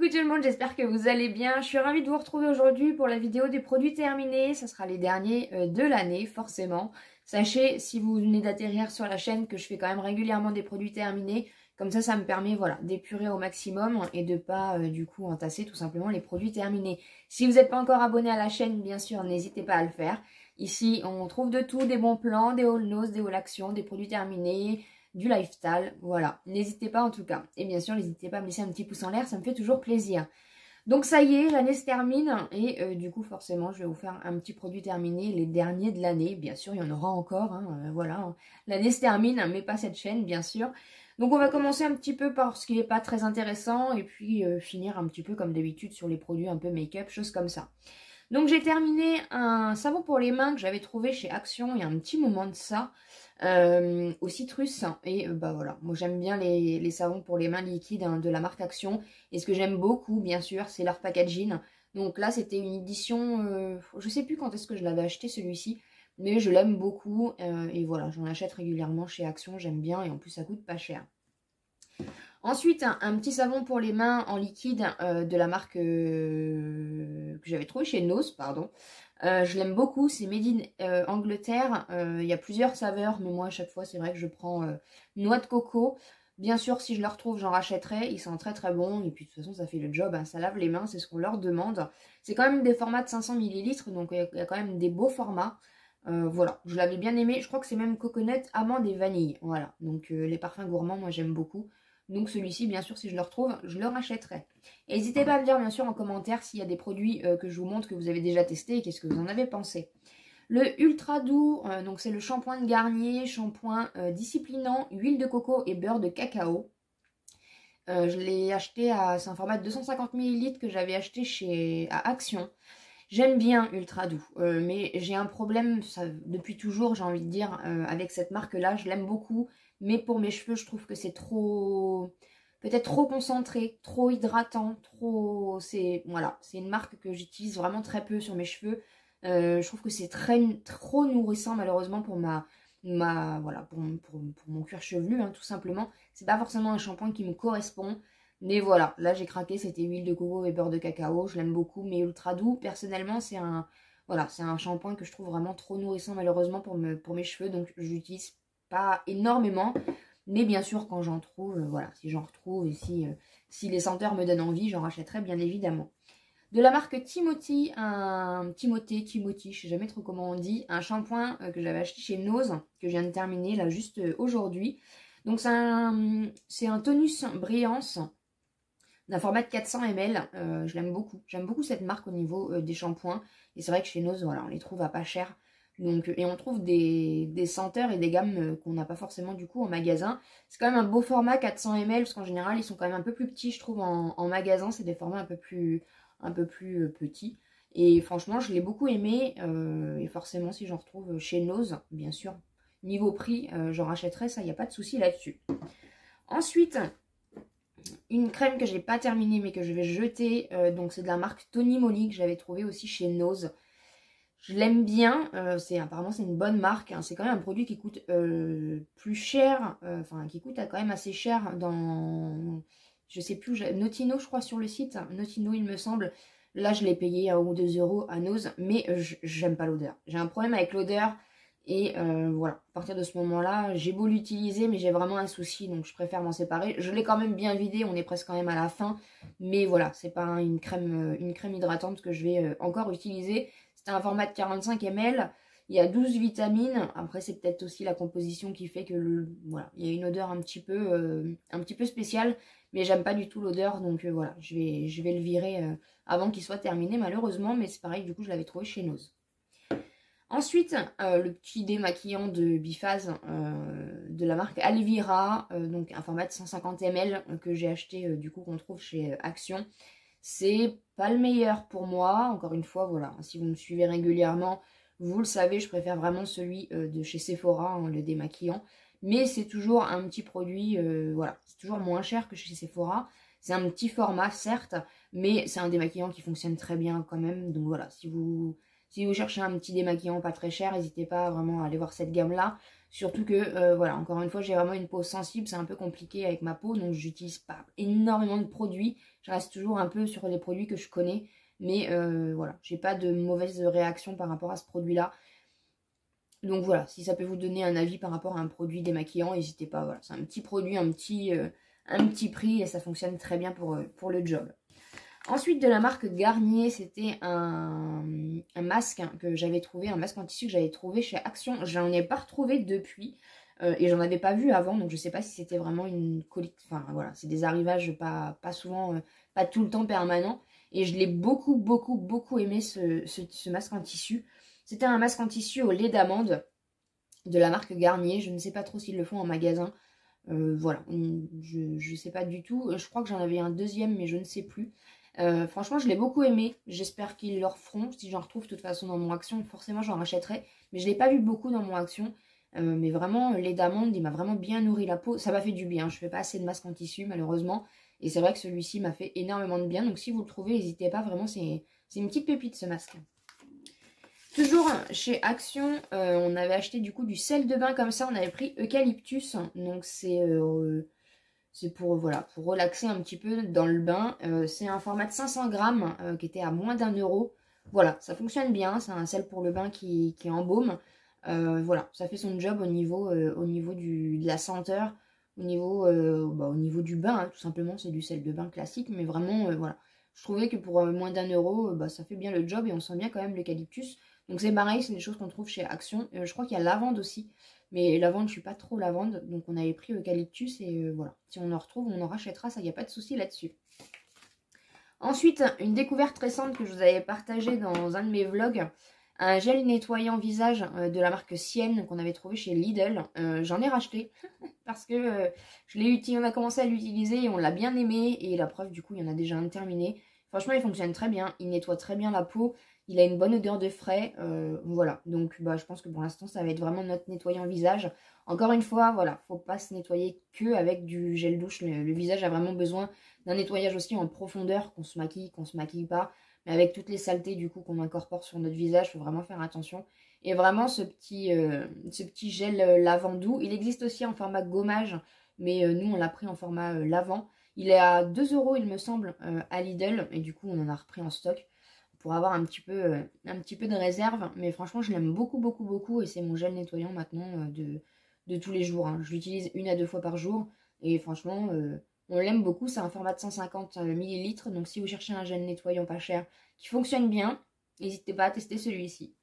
Coucou tout le monde, j'espère que vous allez bien. Je suis ravie de vous retrouver aujourd'hui pour la vidéo des produits terminés. Ça sera les derniers de l'année, forcément. Sachez, si vous venez d'atterrir sur la chaîne, que je fais quand même régulièrement des produits terminés. Comme ça me permet voilà, d'épurer au maximum et de pas du coup entasser tout simplement les produits terminés. Si vous n'êtes pas encore abonné à la chaîne, bien sûr, n'hésitez pas à le faire. Ici, on trouve de tout, des bons plans, des haul nose, des haul action, des produits terminés, du lifestyle, voilà. N'hésitez pas en tout cas. Et bien sûr, n'hésitez pas à me laisser un petit pouce en l'air, ça me fait toujours plaisir. Donc ça y est, l'année se termine et du coup forcément je vais vous faire un petit produit terminé, les derniers de l'année. Bien sûr, il y en aura encore, hein, voilà. L'année se termine, mais pas cette chaîne, bien sûr. Donc on va commencer un petit peu par ce qui n'est pas très intéressant et puis finir un petit peu comme d'habitude sur les produits un peu make-up, choses comme ça. Donc j'ai terminé un savon pour les mains que j'avais trouvé chez Action il y a un petit moment de ça, au citrus. Et bah voilà, moi j'aime bien les savons pour les mains liquides hein, de la marque Action. Et ce que j'aime beaucoup, bien sûr, c'est leur packaging. Donc là c'était une édition, je sais plus quand est-ce que je l'avais acheté celui-ci, mais je l'aime beaucoup. Et voilà, j'en achète régulièrement chez Action, j'aime bien et en plus ça coûte pas cher. Ensuite, un petit savon pour les mains en liquide de la marque que j'avais trouvé chez Nose, pardon. Je l'aime beaucoup, c'est Made in Angleterre. Il y a plusieurs saveurs, mais moi à chaque fois c'est vrai que je prends noix de coco. Bien sûr, si je le retrouve, j'en rachèterai. Ils sont très très bons et puis de toute façon ça fait le job, hein. Ça lave les mains, c'est ce qu'on leur demande. C'est quand même des formats de 500 ml, donc il y a quand même des beaux formats. Voilà, je l'avais bien aimé. Je crois que c'est même coconut, amande et vanille. Voilà, donc les parfums gourmands, moi j'aime beaucoup. Donc celui-ci, bien sûr, si je le retrouve, je le rachèterai. N'hésitez pas à me dire, bien sûr, en commentaire s'il y a des produits que je vous montre que vous avez déjà testé et qu'est-ce que vous en avez pensé. Le Ultra Doux, donc c'est le shampoing de Garnier, shampoing disciplinant, huile de coco et beurre de cacao. Je l'ai acheté c'est un format de 250 ml que j'avais acheté à Action. J'aime bien Ultra Doux, mais j'ai un problème depuis toujours, j'ai envie de dire, avec cette marque-là. Je l'aime beaucoup, mais pour mes cheveux, je trouve que c'est peut-être trop concentré, trop hydratant, voilà, c'est une marque que j'utilise vraiment très peu sur mes cheveux. Je trouve que c'est trop nourrissant malheureusement pour voilà, pour mon cuir chevelu, hein, tout simplement. C'est pas forcément un shampoing qui me correspond. Mais voilà, là j'ai craqué, c'était huile de coco et beurre de cacao, je l'aime beaucoup, mais Ultra Doux, personnellement, c'est un shampoing que je trouve vraiment trop nourrissant malheureusement pour mes cheveux, donc je l'utilise pas énormément, mais bien sûr quand j'en trouve, voilà, si j'en retrouve et si les senteurs me donnent envie, j'en rachèterai bien évidemment. De la marque Timothy, Timothy, je sais jamais trop comment on dit, un shampoing que j'avais acheté chez Nose, que je viens de terminer là juste aujourd'hui. Donc c'est un tonus brillance d'un format de 400 ml, je l'aime beaucoup. J'aime beaucoup cette marque au niveau des shampoings. Et c'est vrai que chez Nose, voilà, on les trouve à pas cher. Donc, et on trouve des senteurs et des gammes qu'on n'a pas forcément du coup en magasin. C'est quand même un beau format 400 ml, parce qu'en général, ils sont quand même un peu plus petits, je trouve, en magasin. C'est des formats un peu plus petits. Et franchement, je l'ai beaucoup aimé. Et forcément, si j'en retrouve chez Nose, bien sûr, niveau prix, j'en rachèterai, ça, il n'y a pas de souci là-dessus. Ensuite, une crème que je n'ai pas terminée mais que je vais jeter, donc c'est de la marque Tony Moly que j'avais trouvé aussi chez Nose. Je l'aime bien, apparemment c'est une bonne marque, hein. C'est quand même un produit qui coûte plus cher, enfin qui coûte quand même assez cher dans, je sais plus, Notino je crois sur le site, Notino il me semble. Là je l'ai payé 1 ou 2 € à Nose, mais j'aime pas l'odeur. J'ai un problème avec l'odeur. Et voilà, à partir de ce moment-là, j'ai beau l'utiliser, mais j'ai vraiment un souci, donc je préfère m'en séparer. Je l'ai quand même bien vidé, on est presque quand même à la fin, mais voilà, c'est pas une crème hydratante que je vais encore utiliser. C'est un format de 45 ml, il y a 12 vitamines. Après, c'est peut-être aussi la composition qui fait que voilà, il y a une odeur un petit peu spéciale, mais j'aime pas du tout l'odeur, donc voilà, je vais le virer avant qu'il soit terminé malheureusement, mais c'est pareil, du coup je l'avais trouvé chez Nose. Ensuite, le petit démaquillant de Biphase de la marque Alvira, donc un format de 150 ml que j'ai acheté du coup qu'on trouve chez Action. C'est pas le meilleur pour moi, encore une fois, voilà, si vous me suivez régulièrement, vous le savez, je préfère vraiment celui de chez Sephora, hein, le démaquillant. Mais c'est toujours un petit produit, voilà, c'est toujours moins cher que chez Sephora. C'est un petit format, certes, mais c'est un démaquillant qui fonctionne très bien quand même. Donc voilà, si vous cherchez un petit démaquillant pas très cher, n'hésitez pas vraiment à aller voir cette gamme-là. Surtout que, voilà, encore une fois, j'ai vraiment une peau sensible, c'est un peu compliqué avec ma peau, donc j'utilise pas énormément de produits. Je reste toujours un peu sur les produits que je connais, mais voilà, j'ai pas de mauvaise réaction par rapport à ce produit-là. Donc voilà, si ça peut vous donner un avis par rapport à un produit démaquillant, n'hésitez pas, voilà, c'est un petit produit, un petit prix, et ça fonctionne très bien pour le job. Ensuite, de la marque Garnier, c'était un masque que j'avais trouvé, un masque en tissu que j'avais trouvé chez Action. J'en ai pas retrouvé depuis et j'en avais pas vu avant, donc je sais pas si c'était vraiment une collecte. Enfin voilà, c'est des arrivages pas souvent, pas tout le temps permanent. Et je l'ai beaucoup aimé ce masque en tissu. C'était un masque en tissu au lait d'amande de la marque Garnier. Je ne sais pas trop s'ils le font en magasin. Voilà, je sais pas du tout. Je crois que j'en avais un deuxième, mais je ne sais plus. Franchement, je l'ai beaucoup aimé. J'espère qu'ils le referont. Si j'en retrouve de toute façon dans mon action, forcément j'en rachèterai. Mais je ne l'ai pas vu beaucoup dans mon action. Mais vraiment, lait d'amande, il m'a vraiment bien nourri la peau. Ça m'a fait du bien. Je fais pas assez de masque en tissu, malheureusement. Et c'est vrai que celui-ci m'a fait énormément de bien. Donc si vous le trouvez, n'hésitez pas. Vraiment, c'est une petite pépite ce masque. Toujours chez Action, on avait acheté du coup du sel de bain comme ça. On avait pris Eucalyptus. Donc c'est pour, voilà, pour relaxer un petit peu dans le bain. C'est un format de 500 grammes qui était à moins d'1 €. Voilà, ça fonctionne bien. C'est un sel pour le bain qui embaume. Voilà, ça fait son job au niveau de la senteur, au niveau du bain, hein, tout simplement. C'est du sel de bain classique, mais vraiment, voilà. Je trouvais que pour moins d'1 €, ça fait bien le job et on sent bien quand même l'eucalyptus. Donc c'est pareil, c'est des choses qu'on trouve chez Action. Je crois qu'il y a lavande aussi. Mais lavande, je suis pas trop lavande, donc on avait pris eucalyptus et voilà. Si on en retrouve, on en rachètera, ça, il n'y a pas de souci là-dessus. Ensuite, une découverte récente que je vous avais partagée dans un de mes vlogs, un gel nettoyant visage de la marque Sienne qu'on avait trouvé chez Lidl. J'en ai racheté parce que on a commencé à l'utiliser et on l'a bien aimé. Et la preuve, du coup, il y en a déjà un terminé. Franchement, il fonctionne très bien, il nettoie très bien la peau. Il a une bonne odeur de frais, voilà. Donc, je pense que pour l'instant, ça va être vraiment notre nettoyant visage. Encore une fois, voilà, faut pas se nettoyer que avec du gel douche. Le visage a vraiment besoin d'un nettoyage aussi en profondeur, qu'on se maquille pas. Mais avec toutes les saletés, du coup, qu'on incorpore sur notre visage, faut vraiment faire attention. Et vraiment, ce petit gel lavandou, il existe aussi en format gommage. Mais nous, on l'a pris en format lavant. Il est à 2 €, il me semble, à Lidl. Et du coup, on en a repris en stock pour avoir un petit peu de réserve. Mais franchement, je l'aime beaucoup. Et c'est mon gel nettoyant maintenant de tous les jours. Hein. Je l'utilise 1 à 2 fois par jour. Et franchement, on l'aime beaucoup. C'est un format de 150 ml. Donc si vous cherchez un gel nettoyant pas cher qui fonctionne bien, n'hésitez pas à tester celui-ci.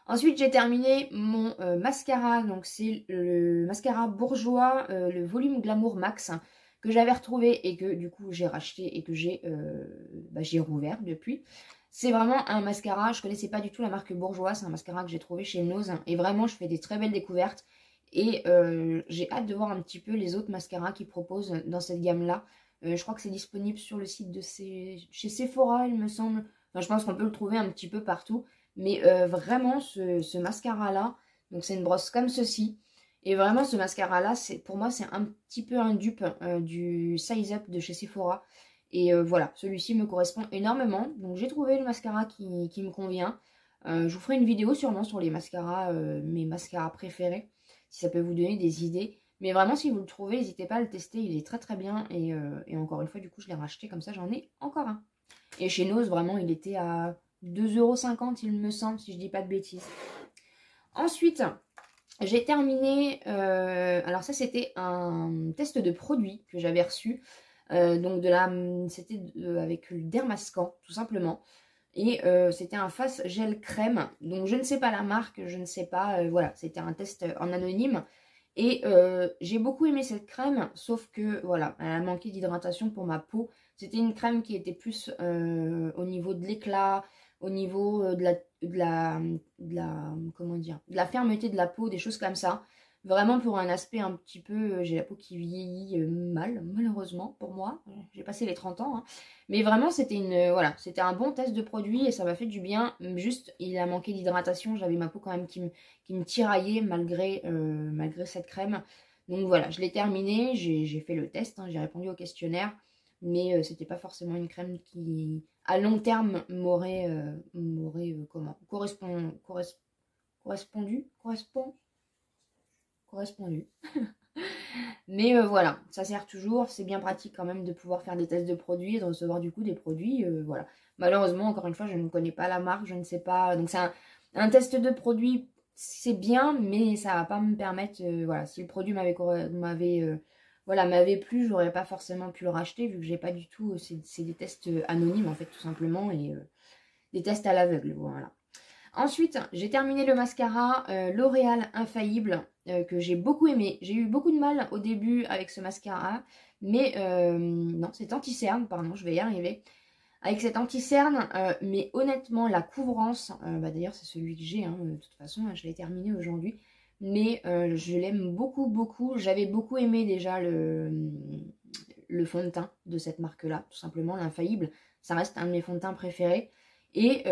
Ensuite, j'ai terminé mon mascara. Donc c'est le mascara bourgeois, le volume Glamour Max, que j'avais retrouvé et que du coup j'ai racheté et que j'ai rouvert depuis. C'est vraiment un mascara, je connaissais pas du tout la marque Bourgeois, c'est un mascara que j'ai trouvé chez Nose et vraiment je fais des très belles découvertes et j'ai hâte de voir un petit peu les autres mascaras qu'ils proposent dans cette gamme-là. Je crois que c'est disponible sur le site de chez Sephora, il me semble. Enfin, je pense qu'on peut le trouver un petit peu partout, mais vraiment ce mascara-là, donc c'est une brosse comme ceci. Et vraiment, ce mascara-là, pour moi, c'est un petit peu un dupe du Size Up de chez Sephora. Et voilà, celui-ci me correspond énormément. Donc, j'ai trouvé le mascara qui me convient. Je vous ferai une vidéo sûrement sur les mascaras, mes mascaras préférés, si ça peut vous donner des idées. Mais vraiment, si vous le trouvez, n'hésitez pas à le tester. Il est très bien. Et encore une fois, du coup, je l'ai racheté comme ça, j'en ai encore un. Et chez Nose, vraiment, il était à 2,50 €, il me semble, si je dis pas de bêtises. Ensuite, j'ai terminé, alors ça c'était un test de produit que j'avais reçu, donc c'était avec le Dermascan tout simplement, et c'était un face gel crème, donc je ne sais pas la marque, je ne sais pas, voilà, c'était un test en anonyme, et j'ai beaucoup aimé cette crème, sauf que voilà, elle a manqué d'hydratation pour ma peau. C'était une crème qui était plus au niveau de l'éclat, au niveau comment dire, de la fermeté de la peau, des choses comme ça. Vraiment pour un aspect un petit peu, j'ai la peau qui vieillit mal, malheureusement pour moi. J'ai passé les 30 ans. Hein. Mais vraiment, voilà, c'était un bon test de produit et ça m'a fait du bien. Juste, il a manqué d'hydratation. J'avais ma peau quand même qui me tiraillait malgré cette crème. Donc voilà, je l'ai terminé, j'ai fait le test, hein, j'ai répondu au questionnaire. Mais c'était pas forcément une crème qui, à long terme, m'aurait correspondu. Correspond. correspondu. Mais voilà, ça sert toujours, c'est bien pratique quand même de pouvoir faire des tests de produits et de recevoir du coup des produits, voilà. Malheureusement, encore une fois, je ne connais pas la marque, je ne sais pas, donc c'est un test de produit, c'est bien, mais ça va pas me permettre, voilà, si le produit m'avait plu, j'aurais pas forcément pu le racheter, vu que j'ai pas du tout, c'est des tests anonymes en fait, tout simplement, et des tests à l'aveugle, voilà. Ensuite, j'ai terminé le mascara L'Oréal Infaillible que j'ai beaucoup aimé. J'ai eu beaucoup de mal au début avec ce mascara, mais non, c'est anti-cerne, pardon, je vais y arriver. Avec cet anti-cerne, mais honnêtement, la couvrance, d'ailleurs c'est celui que j'ai, hein, de toute façon, je l'ai terminé aujourd'hui, mais je l'aime beaucoup, beaucoup. J'avais beaucoup aimé déjà le fond de teint de cette marque-là, tout simplement, l'Infaillible. Ça reste un de mes fonds de teint préférés. Et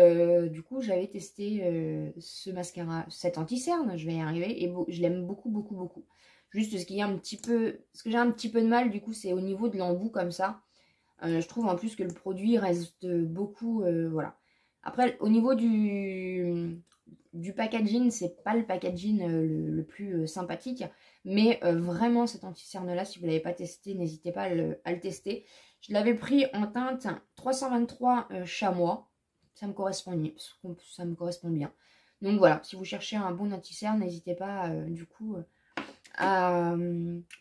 du coup, j'avais testé ce mascara, cet anti-cerne, je vais y arriver, et je l'aime beaucoup, beaucoup, beaucoup. Juste ce qui est un petit peu, ce que j'ai un petit peu de mal, du coup, c'est au niveau de l'embout comme ça. Je trouve en plus que le produit reste beaucoup, voilà. Après, au niveau du packaging, c'est pas le packaging le plus sympathique, mais vraiment cet anti-cerne là, si vous ne l'avez pas testé, n'hésitez pas à le tester. Je l'avais pris en teinte 323 chamois. Ça me correspond bien. Donc voilà, si vous cherchez un bon anti-cerne, n'hésitez pas du coup à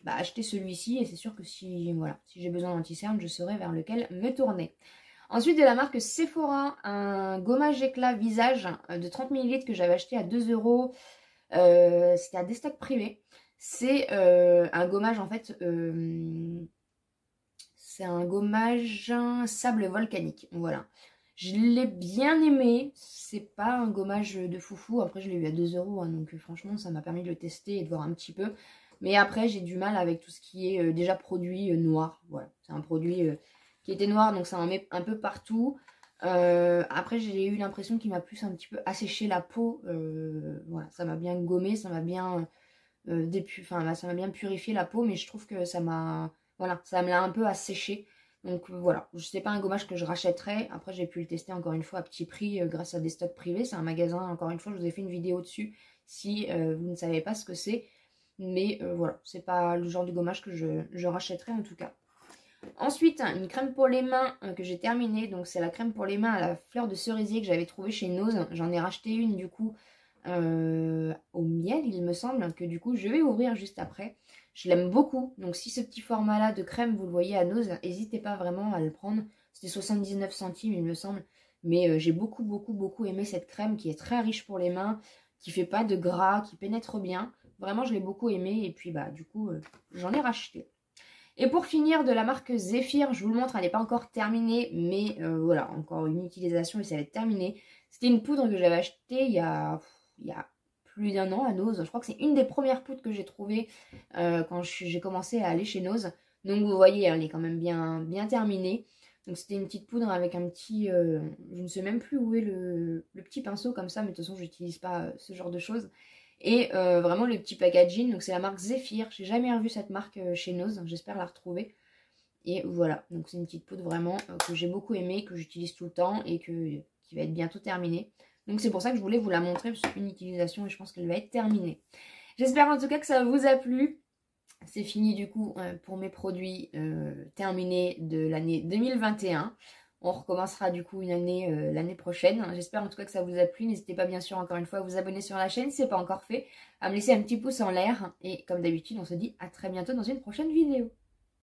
acheter celui-ci. Et c'est sûr que si j'ai besoin d'anti-cerne, je saurai vers lequel me tourner. Ensuite, de la marque Sephora, un gommage éclat visage de 30 ml que j'avais acheté à 2 €. C'était à des stocks privés. C'est un gommage en fait... c'est un gommage sable volcanique. Voilà. Je l'ai bien aimé. C'est pas un gommage de foufou. Après, je l'ai eu à 2 €. Hein, donc, franchement, ça m'a permis de le tester et de voir un petit peu. Mais après, j'ai du mal avec tout ce qui est déjà produit noir. Voilà. C'est un produit qui était noir. Donc, ça en met un peu partout. Après, j'ai eu l'impression qu'il m'a plus un petit peu asséché la peau. Voilà. Ça m'a bien gommé. Ça m'a bien, ça m'a bien purifié la peau. Mais je trouve que ça m'a... Voilà, ça me l'a un peu asséché. Donc voilà, c'est pas un gommage que je rachèterais. Après, j'ai pu le tester encore une fois à petit prix grâce à des stocks privés. C'est un magasin, encore une fois, je vous ai fait une vidéo dessus si vous ne savez pas ce que c'est. Mais voilà, c'est pas le genre de gommage que je rachèterais en tout cas. Ensuite, une crème pour les mains que j'ai terminée. Donc c'est la crème pour les mains à la fleur de cerisier que j'avais trouvée chez Nose. J'en ai racheté une du coup au miel, il me semble, que du coup je vais ouvrir juste après. Je l'aime beaucoup, donc si ce petit format là de crème vous le voyez à Nose, n'hésitez pas vraiment à le prendre. C'était 79 centimes il me semble, mais j'ai beaucoup beaucoup beaucoup aimé cette crème qui est très riche pour les mains, qui fait pas de gras, qui pénètre bien. Vraiment je l'ai beaucoup aimé et puis du coup j'en ai racheté. Et pour finir, de la marque Zephyr, je vous le montre, elle n'est pas encore terminée, mais voilà, encore une utilisation et ça va être terminé. C'était une poudre que j'avais achetée il y a plus d'1 an à Nose. Je crois que c'est une des premières poudres que j'ai trouvées quand j'ai commencé à aller chez Nose. Donc vous voyez, elle est quand même bien terminée. Donc c'était une petite poudre avec un petit... je ne sais même plus où est le petit pinceau comme ça, mais de toute façon, je n'utilise pas ce genre de choses. Et vraiment le petit packaging, donc c'est la marque Zephyr. J'ai jamais revu cette marque chez Nose, j'espère la retrouver. Et voilà, donc c'est une petite poudre vraiment que j'ai beaucoup aimée, que j'utilise tout le temps et qui va être bientôt terminée. Donc c'est pour ça que je voulais vous la montrer, parce que c'est une utilisation et je pense qu'elle va être terminée. J'espère en tout cas que ça vous a plu. C'est fini du coup pour mes produits terminés de l'année 2021. On recommencera du coup une année l'année prochaine. J'espère en tout cas que ça vous a plu. N'hésitez pas bien sûr encore une fois à vous abonner sur la chaîne si ce n'est pas encore fait. À me laisser un petit pouce en l'air. Et comme d'habitude, on se dit à très bientôt dans une prochaine vidéo.